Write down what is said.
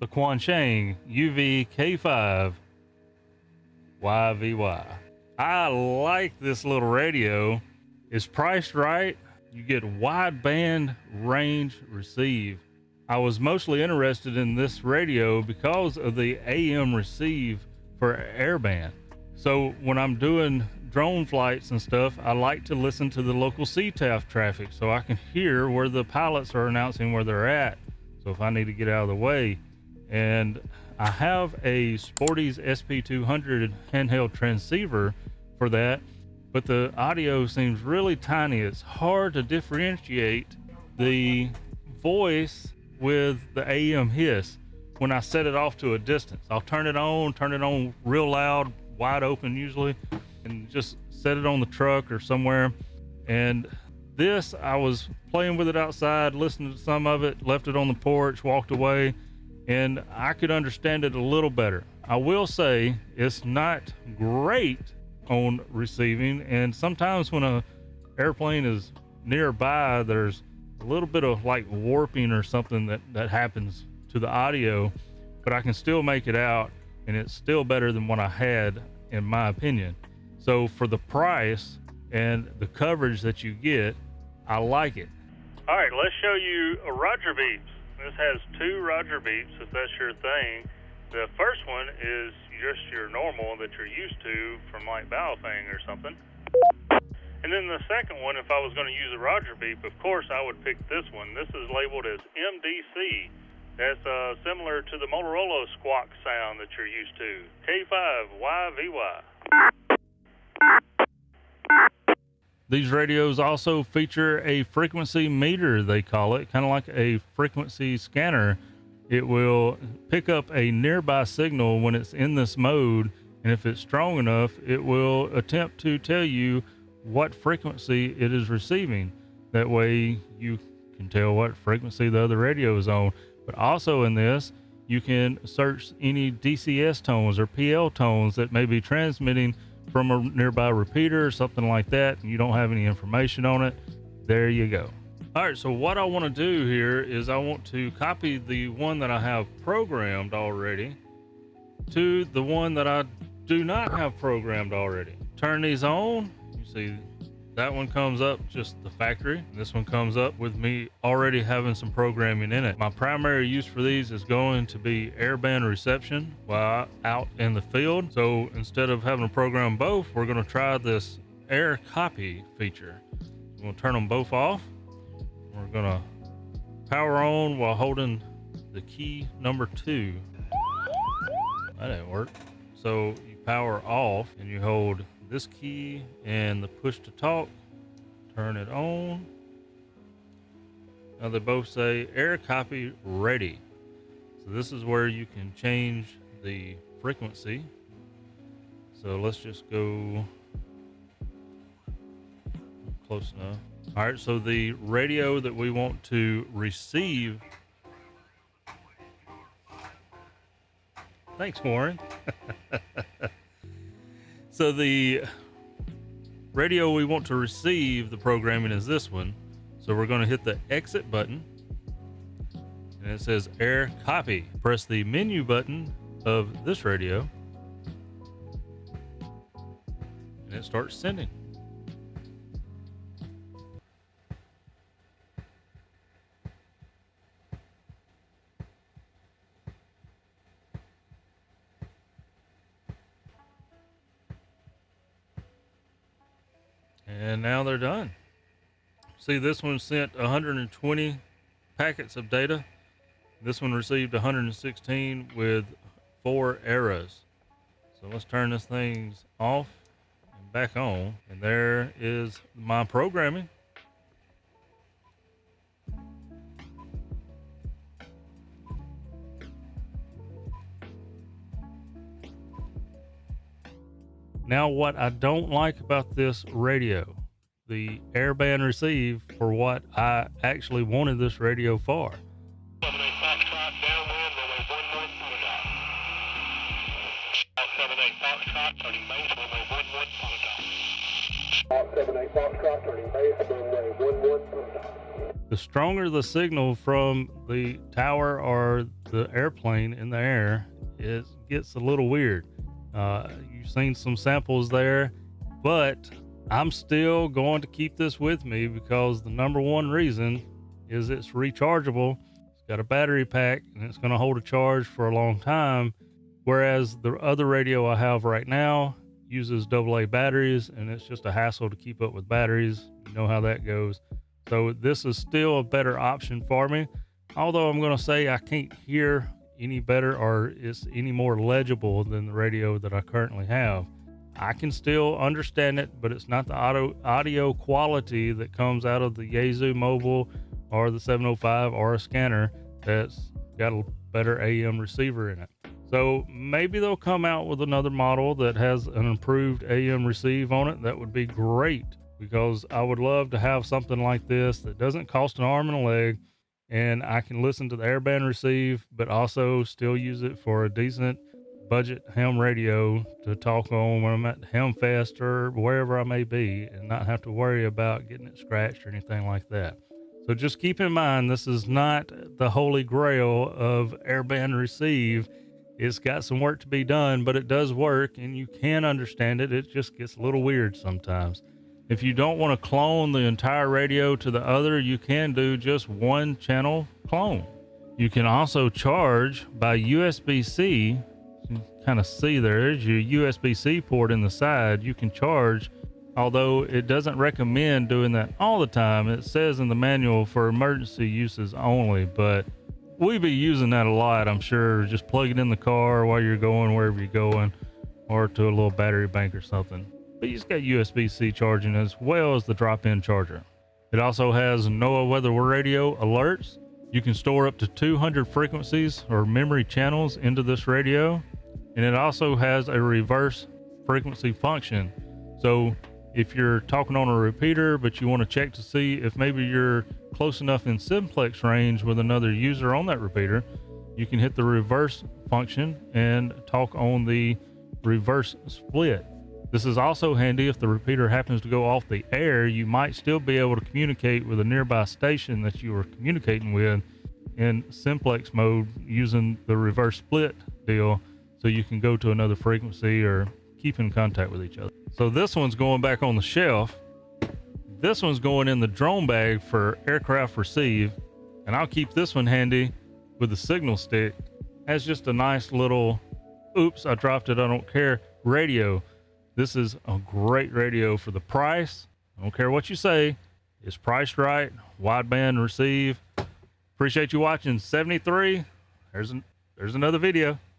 the Quansheng UV-K5 YVY. I like this little radio. It's priced right. You get wideband range receive. I was mostly interested in this radio because of the AM receive for airband. So when I'm doing drone flights and stuff, I like to listen to the local CTAF traffic so I can hear where the pilots are announcing where they're at. So if I need to get out of the way. And I have a Sporty's SP200 handheld transceiver for that, but the audio seems really tiny. It's hard to differentiate the voice with the AM hiss when I set it off to a distance. I'll turn it on real loud, wide open usually, and just set it on the truck or somewhere. And this, I was playing with it outside, listening to some of it, left it on the porch, walked away, and I could understand it a little better. I will say it's not great on receiving, and sometimes when a airplane is nearby, there's a little bit of like warping or something that happens to the audio, but I can still make it out, and it's still better than what I had, in my opinion. So for the price and the coverage that you get, I like it. All right, let's show you a Roger beeps. This has two Roger beeps, if that's your thing. The first one is just your normal that you're used to from like Baofeng or something. And then the second one, if I was going to use a Roger beep, of course I would pick this one. This is labeled as MDC. That's similar to the Motorola squawk sound that you're used to. K5YVY. These radios also feature a frequency meter, they call it, kind of like a frequency scanner. It will pick up a nearby signal when it's in this mode, and if it's strong enough, it will attempt to tell you what frequency it is receiving. That way you can tell what frequency the other radio is on. But also in this, you can search any DCS tones or PL tones that may be transmitting from a nearby repeater or something like that, and you don't have any information on it. There you go. All right, so what I want to do here is I want to copy the one that I have programmed already to the one that I do not have programmed already. Turn these on. You see that one comes up just the factory. This one comes up with me already having some programming in it. My primary use for these is going to be airband reception while out in the field. So instead of having to program both, we're going to try this air copy feature. We're going to turn them both off. We're going to power on while holding the key number 2. That didn't work. So you power off and you hold this key and the push to talk, turn it on. Now they both say air copy ready. So this is where you can change the frequency. So let's just go close enough. All right, so the radio that we want to receive. Thanks, Warren. So the radio we want to receive the programming is this one. So we're going to hit the exit button, and it says air copy. Press the menu button of this radio, and it starts sending. And now they're done. See, this one sent 120 packets of data. This one received 116 with 4 errors. So let's turn this thing off and back on. And there is my programming. Now, what I don't like about this radio, the airband receive for what I actually wanted this radio for. 78 Foxtrot, downwind, runway 11 Foxtrot, turning base, runway 11 Foxtrot. 78 Foxtrot, turning base, runway 11 Foxtrot. The stronger the signal from the tower or the airplane in the air, it gets a little weird. You've seen some samples there, but I'm still going to keep this with me because the number one reason is it's rechargeable. It's got a battery pack and it's going to hold a charge for a long time. Whereas the other radio I have right now uses AA batteries, and it's just a hassle to keep up with batteries. You know how that goes. So this is still a better option for me. Although I'm going to say I can't hear any better or it's any more legible than the radio that I currently have. I can still understand it, but it's not the audio quality that comes out of the Yaesu Mobile or the 705 or a scanner that's got a better AM receiver in it. So maybe they'll come out with another model that has an improved AM receive on it. That would be great, because I would love to have something like this that doesn't cost an arm and a leg, and I can listen to the airband receive, but also still use it for a decent budget ham radio to talk on when I'm at Hamfest or wherever I may be, and not have to worry about getting it scratched or anything like that. So just keep in mind, this is not the holy grail of airband receive. It's got some work to be done, but it does work and you can understand it. It just gets a little weird sometimes. If you don't want to clone the entire radio to the other, you can do just one channel clone. You can also charge by USB-C. You can kind of see there's your USB-C port in the side. You can charge, although it doesn't recommend doing that all the time. It says in the manual for emergency uses only, but we be using that a lot, I'm sure. Just plug it in the car while you're going wherever you're going, or to a little battery bank or something. But you just got USB-C charging as well as the drop-in charger. It also has NOAA weather radio alerts. You can store up to 200 frequencies or memory channels into this radio. And it also has a reverse frequency function. So if you're talking on a repeater, but you want to check to see if maybe you're close enough in simplex range with another user on that repeater, you can hit the reverse function and talk on the reverse split. This is also handy if the repeater happens to go off the air. You might still be able to communicate with a nearby station that you were communicating with in simplex mode using the reverse split deal, so you can go to another frequency or keep in contact with each other. So this one's going back on the shelf. This one's going in the drone bag for aircraft receive, and I'll keep this one handy with the signal stick as just a nice little, oops, I dropped it, I don't care, radio. This is a great radio for the price. I don't care what you say, it's priced right, wideband receive. Appreciate you watching 73. There's another video.